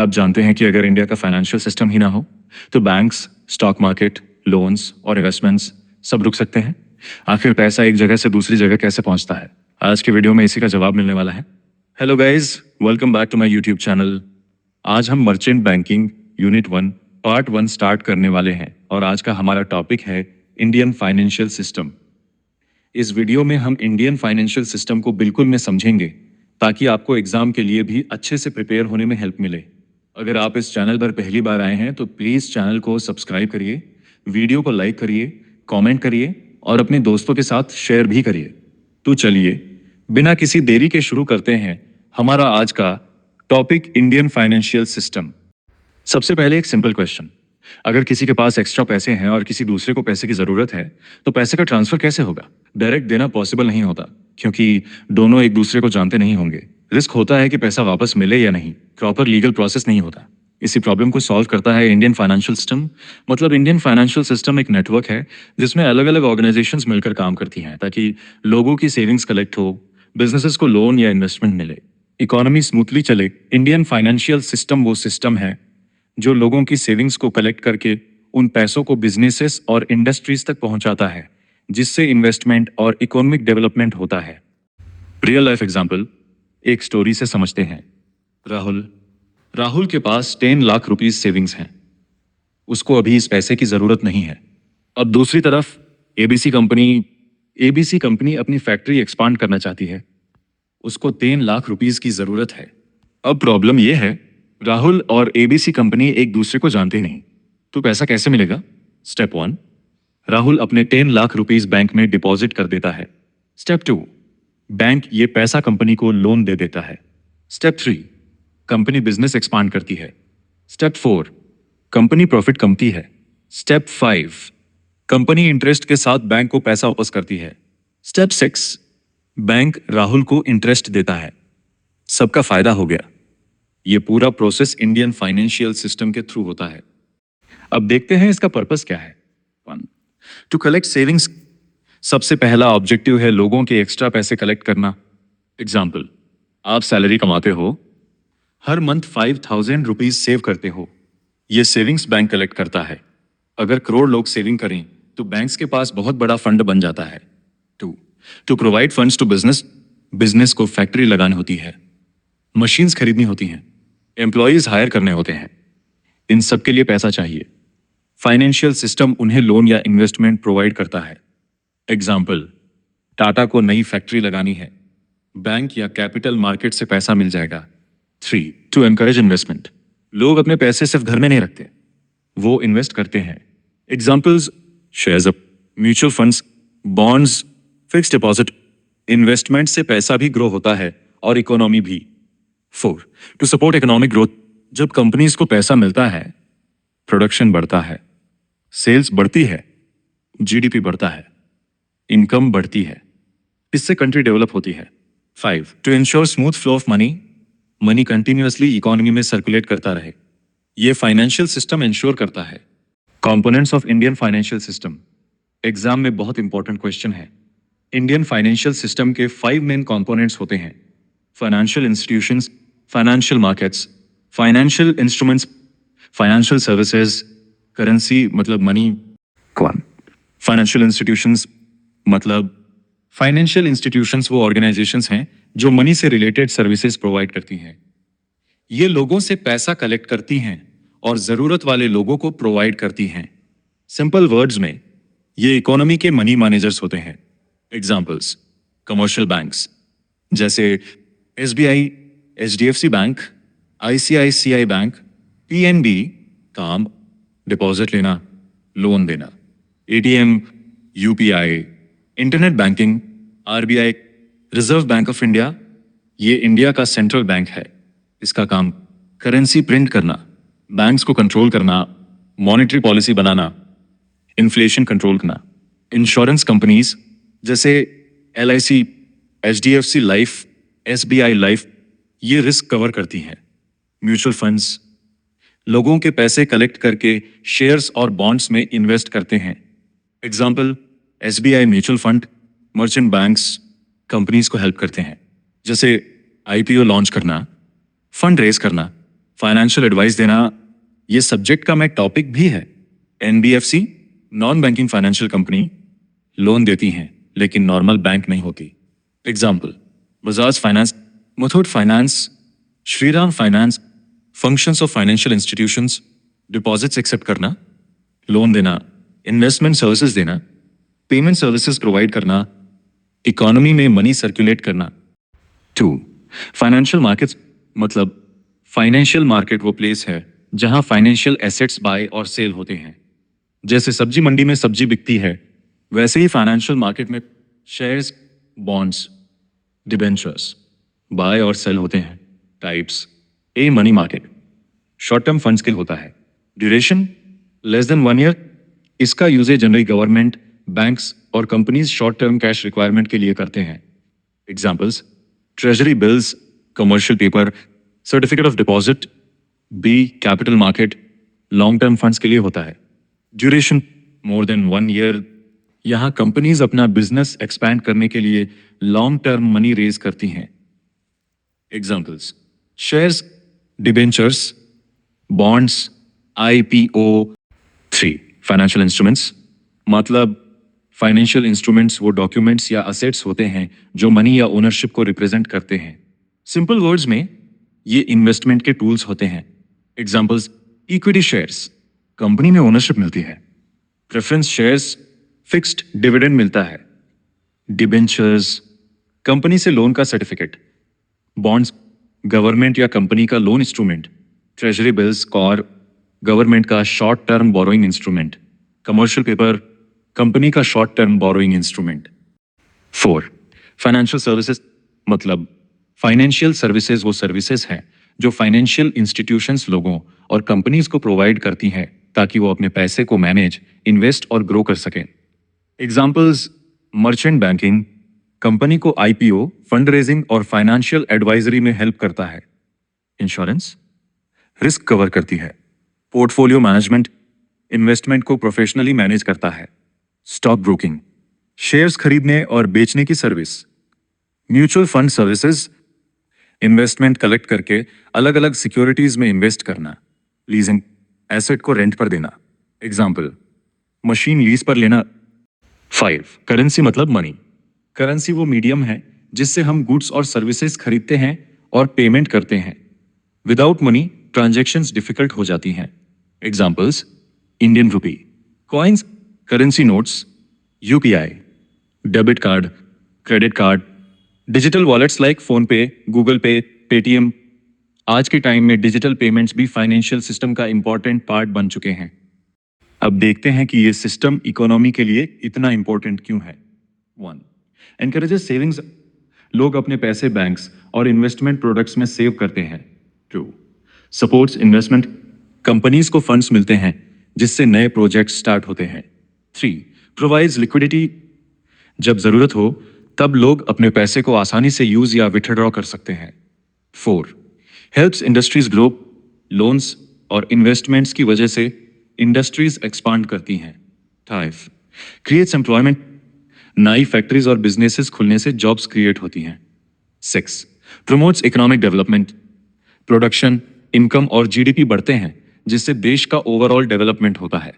आप जानते हैं कि अगर इंडिया का फाइनेंशियल सिस्टम ही ना हो तो बैंक्स, स्टॉक मार्केट, लोन्स और इन्वेस्टमेंट्स सब रुक सकते हैं। आखिर पैसा एक जगह से दूसरी जगह कैसे पहुंचता है? आज के वीडियो में इसी का जवाब मिलने वाला है। Hello guys, welcome back to my YouTube channel. आज हम merchant banking unit 1 part 1 start करने वाले हैं और आज का हमारा टॉपिक है इंडियन फाइनेंशियल सिस्टम। इस वीडियो में हम इंडियन फाइनेंशियल सिस्टम को बिल्कुल में समझेंगे ताकि आपको एग्जाम के लिए भी अच्छे से प्रिपेयर होने में हेल्प मिले। अगर आप इस चैनल पर पहली बार आए हैं तो प्लीज चैनल को सब्सक्राइब करिए, वीडियो को लाइक करिए, कमेंट करिए और अपने दोस्तों के साथ शेयर भी करिए। तो चलिए बिना किसी देरी के शुरू करते हैं हमारा आज का टॉपिक इंडियन फाइनेंशियल सिस्टम। सबसे पहले एक सिंपल क्वेश्चन, अगर किसी के पास एक्स्ट्रा पैसे हैं और किसी दूसरे को पैसे की जरूरत है तो पैसे का ट्रांसफर कैसे होगा? डायरेक्ट देना पॉसिबल नहीं होता क्योंकि दोनों एक दूसरे को जानते नहीं होंगे। रिस्क होता है कि पैसा वापस मिले या नहीं, प्रॉपर लीगल प्रोसेस नहीं होता। इसी प्रॉब्लम को सॉल्व करता है इंडियन फाइनेंशियल सिस्टम। मतलब इंडियन फाइनेंशियल सिस्टम एक नेटवर्क है जिसमें अलग अलग ऑर्गेनाइजेशंस मिलकर काम करती हैं ताकि लोगों की सेविंग्स कलेक्ट हो, बिजनेसेस को लोन या इन्वेस्टमेंट मिले, इकोनॉमी स्मूथली चले। इंडियन फाइनेंशियल सिस्टम वो सिस्टम है जो लोगों की सेविंग्स को कलेक्ट करके उन पैसों को बिजनेसेस और इंडस्ट्रीज तक पहुंचाता है जिससे इन्वेस्टमेंट और इकोनॉमिक डेवलपमेंट होता है। रियल लाइफ एग्जांपल एक स्टोरी से समझते हैं। राहुल के पास 10 लाख रुपीस सेविंग्स हैं। उसको अभी इस पैसे की जरूरत नहीं है। अब दूसरी तरफ एबीसी कंपनी अपनी फैक्ट्री एक्सपांड करना चाहती है। उसको 10 लाख रुपीस की जरूरत है। अब प्रॉब्लम यह है, राहुल और एबीसी कंपनी एक दूसरे को जानते नहीं, तो पैसा कैसे मिलेगा? स्टेप 1, राहुल अपने 10 लाख रुपीस बैंक में डिपॉजिट कर देता है। स्टेप 2, बैंक ये पैसा कंपनी को लोन दे देता है। स्टेप 3, कंपनी बिजनेस एक्सपांड करती है। स्टेप 4, कंपनी प्रॉफिट कमाती है। स्टेप 5, कंपनी इंटरेस्ट के साथ बैंक को पैसा वापस करती है। स्टेप 6, बैंक राहुल को इंटरेस्ट देता है। सबका फायदा हो गया। ये पूरा प्रोसेस इंडियन फाइनेंशियल सिस्टम के थ्रू होता है। अब देखते हैं इसका पर्पस क्या है। 1, टू कलेक्ट सेविंग्स। सबसे पहला ऑब्जेक्टिव है लोगों के एक्स्ट्रा पैसे कलेक्ट करना। एग्जाम्पल, आप सैलरी कमाते हो, हर मंथ 5,000 रुपीज सेव करते हो। ये सेविंग्स बैंक कलेक्ट करता है। अगर करोड़ लोग सेविंग करें तो बैंक्स के पास बहुत बड़ा फंड बन जाता है। 2, to provide funds to business को फैक्ट्री लगानी होती है, मशीन्स खरीदनी होती हैं, एम्प्लॉयज हायर करने होते हैं। इन सब के लिए पैसा चाहिए। फाइनेंशियल सिस्टम उन्हें लोन या इन्वेस्टमेंट प्रोवाइड करता है। एग्जाम्पल, टाटा को नई फैक्ट्री लगानी है, बैंक या कैपिटल मार्केट से पैसा मिल जाएगा। 3, टू एनकरेज इन्वेस्टमेंट। लोग अपने पैसे सिर्फ घर में नहीं रखते, वो इन्वेस्ट करते हैं। Examples, shares, mutual funds, bonds, fixed deposit. Investment से पैसा भी ग्रो होता है और इकोनॉमी भी। 4, टू सपोर्ट इकोनॉमिक ग्रोथ। जब कंपनीज को पैसा मिलता है, प्रोडक्शन बढ़ता है, सेल्स बढ़ती है, जीडीपी बढ़ता है, इनकम बढ़ती है, इससे कंट्री डेवलप होती है। 5, to ensure smooth flow of money continuously economy में सर्कुलेट करता रहे। ये फाइनेंशियल सिस्टम इंश्योर करता है। Components of Indian financial system exam में बहुत इंपॉर्टेंट क्वेश्चन है। इंडियन फाइनेंशियल सिस्टम के 5 मेन कंपोनेंट्स होते हैं: financial institutions, financial markets, financial instruments, financial services, currency मतलब मनी। फाइनेंशियल इंस्टीट्यूशंस वो ऑर्गेनाइजेशंस हैं जो मनी से रिलेटेड सर्विसेज प्रोवाइड करती हैं। ये लोगों से पैसा कलेक्ट करती हैं और जरूरत वाले लोगों को प्रोवाइड करती हैं। सिंपल वर्ड्स में ये इकोनॉमी के मनी मैनेजर्स होते हैं। एग्जाम्पल्स, कमर्शियल बैंक्स जैसे SBI, HDFC bank, ICICI bank, PNB, काम डिपॉजिट लेना, लोन देना। ATM, UPI, internet banking, RBI, reserve bank of India, ये इंडिया का सेंट्रल बैंक है। इसका काम करेंसी प्रिंट करना, बैंक्स को कंट्रोल करना, मॉनेटरी पॉलिसी बनाना, इन्फ्लेशन कंट्रोल करना। इंश्योरेंस कंपनीज जैसे LIC, HDFC life, SBI life, ये रिस्क कवर करती हैं। म्यूचुअल फंड्स लोगों के पैसे कलेक्ट करके शेयर्स और बॉन्ड्स में इन्वेस्ट करते हैं। Example, SBI mutual fund. Merchant banks companies को हेल्प करते हैं, जैसे आईपीओ लॉन्च करना, फंड रेज करना, फाइनेंशियल एडवाइस देना ये सब्जेक्ट का मैं टॉपिक भी है। NBFC non banking financial company loan देती हैं लेकिन नॉर्मल बैंक नहीं होती। Example Bajaj finance, Muthoot finance, Shriram finance. Functions of financial institutions, deposits accept करना, लोन देना, इन्वेस्टमेंट सर्विसेज देना, पेमेंट सर्विसेज प्रोवाइड करना, इकोनॉमी में मनी सर्कुलेट करना। 2. फाइनेंशियल मार्केट्स मतलब फाइनेंशियल मार्केट वो प्लेस है जहां फाइनेंशियल एसेट्स बाय और सेल होते हैं। जैसे सब्जी मंडी में सब्जी बिकती है, वैसे ही फाइनेंशियल मार्केट में शेयर्स, बॉन्ड्स, डिबेंचर्स बाय और सेल होते हैं। Types: A money market, short term funds के लिए होता है। Duration less than 1 year. इसका यूजेज जनरली गवर्नमेंट, बैंक्स और companies short term cash requirement के लिए करते हैं। Examples: treasury bills, commercial paper, certificate of deposit. B capital market, long term funds के लिए होता है। Duration more than 1 year. यहाँ कंपनीज अपना बिजनेस एक्सपैंड करने के लिए लॉन्ग टर्म मनी रेज करती हैं। Examples: shares, debentures, bonds, IPO. 3. Financial instruments मतलब फाइनेंशियल इंस्ट्रूमेंट्स वो डॉक्यूमेंट्स या असेट्स होते हैं जो मनी या ओनरशिप को रिप्रेजेंट करते हैं। सिंपल वर्ड्स में ये इन्वेस्टमेंट के टूल्स होते हैं। एग्जाम्पल्स: इक्विटी शेयर्स, कंपनी में ओनरशिप मिलती है। प्रेफरेंस शेयर्स, फिक्स्ड डिविडेंड मिलता है। डिबेंचर्स, कंपनी से लोन का सर्टिफिकेट। बॉन्ड्स, गवर्नमेंट या कंपनी का लोन इंस्ट्रूमेंट। ट्रेजरी बिल्स, कॉर, गवर्नमेंट का short term borrowing instrument. Commercial paper, company का short term borrowing instrument. 4. Financial services मतलब फाइनेंशियल सर्विसेज वो सर्विसेज हैं जो फाइनेंशियल इंस्टीट्यूशंस लोगों और कंपनीज को प्रोवाइड करती हैं ताकि वो अपने पैसे को मैनेज, इन्वेस्ट और ग्रो कर सकें। एग्जाम्पल्स: मर्चेंट बैंकिंग, कंपनी को आईपीओ, फंड रेजिंग और फाइनेंशियल एडवाइजरी में हेल्प करता है। इंश्योरेंस, रिस्क कवर करती है। पोर्टफोलियो मैनेजमेंट, इन्वेस्टमेंट को प्रोफेशनली मैनेज करता है। स्टॉक ब्रोकिंग, शेयर्स खरीदने और बेचने की service. Mutual fund services, investment collect करके अलग अलग सिक्योरिटीज में इन्वेस्ट करना। लीजिंग, एसेट को रेंट पर देना। एग्जाम्पल: मशीन लीज पर लेना। 5. करेंसी मतलब मनी। करेंसी वो मीडियम है जिससे हम गुड्स और सर्विसेज खरीदते हैं और पेमेंट करते हैं। विदाउट मनी ट्रांजैक्शंस डिफिकल्ट हो जाती हैं। Examples: Indian rupee, coins, currency notes, UPI, debit card, credit card, digital wallets like phone पे, गूगल पे, पेटीएम। आज के टाइम में डिजिटल पेमेंट्स भी फाइनेंशियल सिस्टम का इंपॉर्टेंट पार्ट बन चुके हैं। अब देखते हैं कि ये सिस्टम इकोनॉमी के लिए इतना इंपॉर्टेंट क्यों है। 1. एनकरेजेस सेविंग्स, लोग अपने पैसे बैंक्स और इन्वेस्टमेंट प्रोडक्ट्स में सेव करते हैं। 2. सपोर्ट्स इन्वेस्टमेंट, कंपनीज को फंड्स मिलते हैं जिससे नए प्रोजेक्ट्स स्टार्ट होते हैं। 3. प्रोवाइड्स लिक्विडिटी, जब जरूरत हो तब लोग अपने पैसे को आसानी से यूज या विथड्रॉ कर सकते हैं। 4. हेल्प्स इंडस्ट्रीज ग्रो, लोन्स और इन्वेस्टमेंट्स की वजह से इंडस्ट्रीज एक्सपांड करती हैं। 5. क्रिएट्स एम्प्लॉयमेंट, नई फैक्ट्रीज और बिजनेसेस खुलने से जॉब्स क्रिएट होती हैं। 6. Promotes economic development, production, income और जीडीपी बढ़ते हैं जिससे देश का ओवरऑल डेवलपमेंट होता है।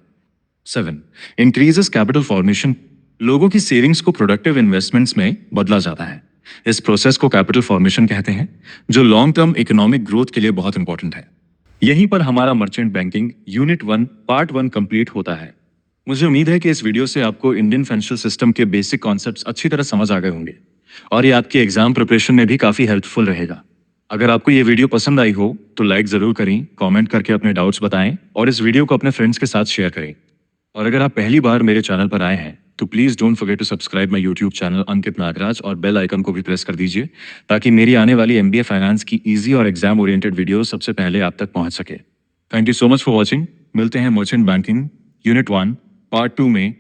7. इंक्रीजेस कैपिटल फॉर्मेशन, लोगों की सेविंग्स को प्रोडक्टिव इन्वेस्टमेंट्स में बदला जाता है। इस प्रोसेस को कैपिटल फॉर्मेशन कहते हैं जो लॉन्ग टर्म इकोनॉमिक ग्रोथ के लिए बहुत इंपॉर्टेंट है। यहीं पर हमारा merchant banking unit 1 part 1 complete होता है। मुझे उम्मीद है कि इस वीडियो से आपको इंडियन फाइनेंशियल सिस्टम के बेसिक कॉन्सेप्ट्स अच्छी तरह समझ आ गए होंगे और ये आपके एग्जाम प्रिपरेशन में भी काफी हेल्पफुल रहेगा। अगर आपको ये वीडियो पसंद आई हो तो लाइक जरूर करें, कमेंट करके अपने डाउट्स बताएं और इस वीडियो को अपने फ्रेंड्स के साथ शेयर करें। और अगर आप पहली बार मेरे चैनल पर आए हैं तो please don't forget to subscribe my YouTube channel Ankit Nagraj और बेल आइकन को भी प्रेस कर दीजिए ताकि मेरी आने वाली एमबीए फाइनेंस की इजी और एग्जाम ओरिएंटेड वीडियो सबसे पहले आप तक पहुंच सके। Thank you so much for watching. मिलते हैं मर्चेंट बैंकिंग यूनिट 1 पार्ट 2 में